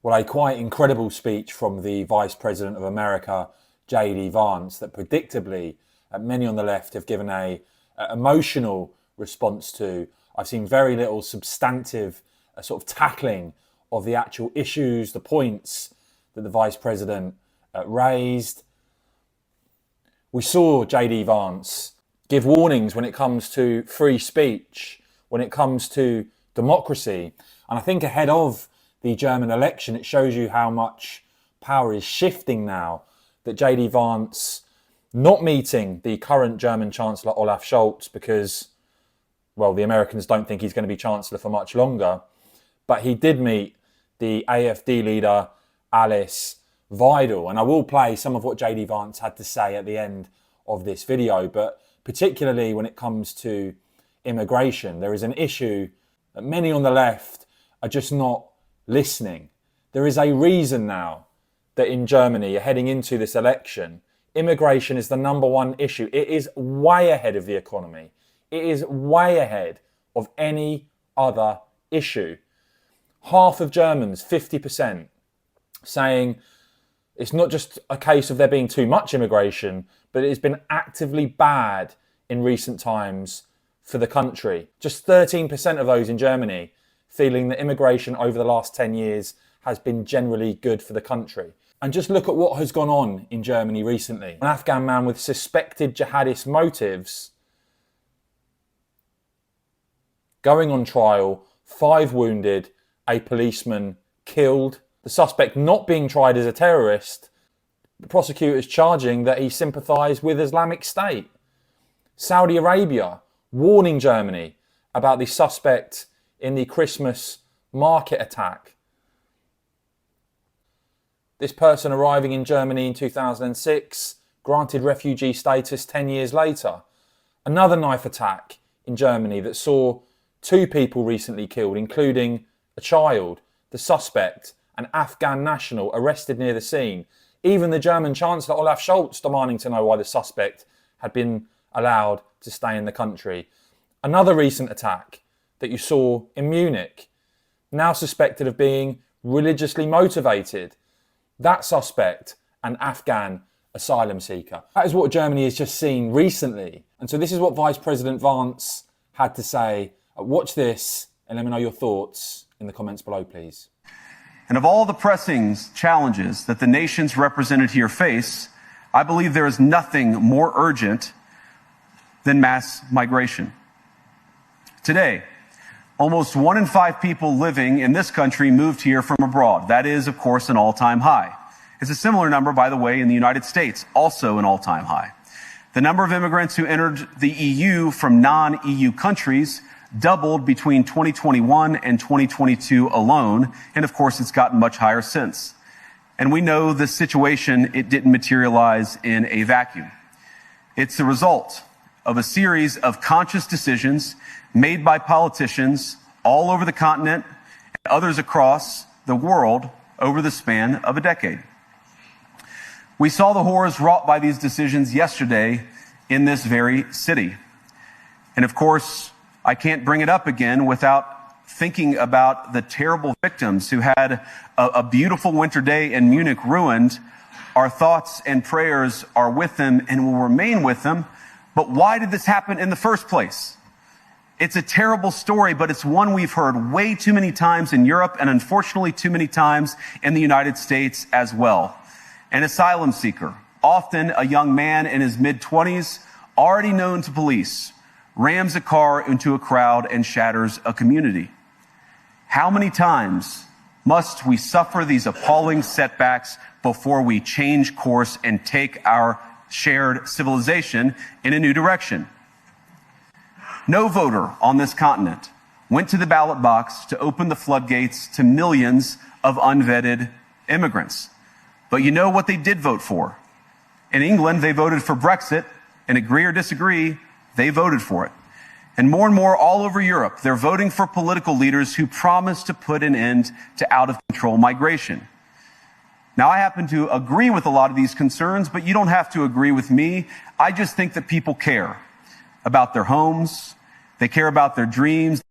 Well, a quite incredible speech from the Vice President of America, J.D. Vance, that predictably many on the left have given a emotional response to. I've seen very little substantive sort of tackling of the actual issues, the points that the Vice President raised. We saw J.D. Vance give warnings when it comes to free speech, when it comes to democracy. And I think ahead of the German election, it shows you how much power is shifting now, that J.D. Vance not meeting the current German Chancellor Olaf Scholz because, well, the Americans don't think he's going to be Chancellor for much longer. But he did meet the AfD leader, Alice Weidel. And I will play some of what J.D. Vance had to say at the end of this video. But particularly when it comes to immigration, there is an issue that many on the left are just not listening. There is a reason now that in Germany, you're heading into this election, immigration is the number one issue. It is way ahead of the economy. It is way ahead of any other issue. Half of Germans, 50%, saying it's not just a case of there being too much immigration, but it has been actively bad in recent times for the country. Just 13% of those in Germany feeling that immigration over the last 10 years has been generally good for the country. And just look at what has gone on in Germany recently. An Afghan man with suspected jihadist motives going on trial, 5 wounded, a policeman killed. The suspect not being tried as a terrorist, the prosecutors charging that he sympathised with Islamic State. Saudi Arabia warning Germany about the suspect in the Christmas market attack. This person arriving in Germany in 2006, granted refugee status 10 years later. Another knife attack in Germany that saw 2 people recently killed, including a child, the suspect, an Afghan national arrested near the scene. Even the German Chancellor Olaf Scholz demanding to know why the suspect had been allowed to stay in the country. Another recent attack that you saw in Munich, now suspected of being religiously motivated. That suspect, an Afghan asylum seeker. That is what Germany has just seen recently. And so this is what Vice President Vance had to say. Watch this and let me know your thoughts in the comments below, please. And of all the pressing challenges that the nations represented here face, I believe there is nothing more urgent than mass migration. Today, almost 1 in 5 people living in this country moved here from abroad. That is, of course, an all-time high. It's a similar number, by the way, in the United States, also an all-time high. The number of immigrants who entered the EU from non-EU countries doubled between 2021 and 2022 alone, and of course, it's gotten much higher since. And we know this situation, it didn't materialize in a vacuum. It's the result of a series of conscious decisions made by politicians all over the continent and others across the world over the span of a decade. We saw the horrors wrought by these decisions yesterday in this very city. And of course, I can't bring it up again without thinking about the terrible victims who had a beautiful winter day in Munich ruined. Our thoughts and prayers are with them and will remain with them. But why did this happen in the first place? It's a terrible story, but it's one we've heard way too many times in Europe and unfortunately too many times in the United States as well. An asylum seeker, often a young man in his mid-20s, already known to police, rams a car into a crowd and shatters a community. How many times must we suffer these appalling setbacks before we change course and take our shared civilization in a new direction? No voter on this continent went to the ballot box to open the floodgates to millions of unvetted immigrants. But you know what they did vote for? In England, they voted for Brexit, and agree or disagree, they voted for it. And more all over Europe, they're voting for political leaders who promise to put an end to out-of-control migration. Now, I happen to agree with a lot of these concerns, but you don't have to agree with me. I just think that people care about their homes. They care about their dreams.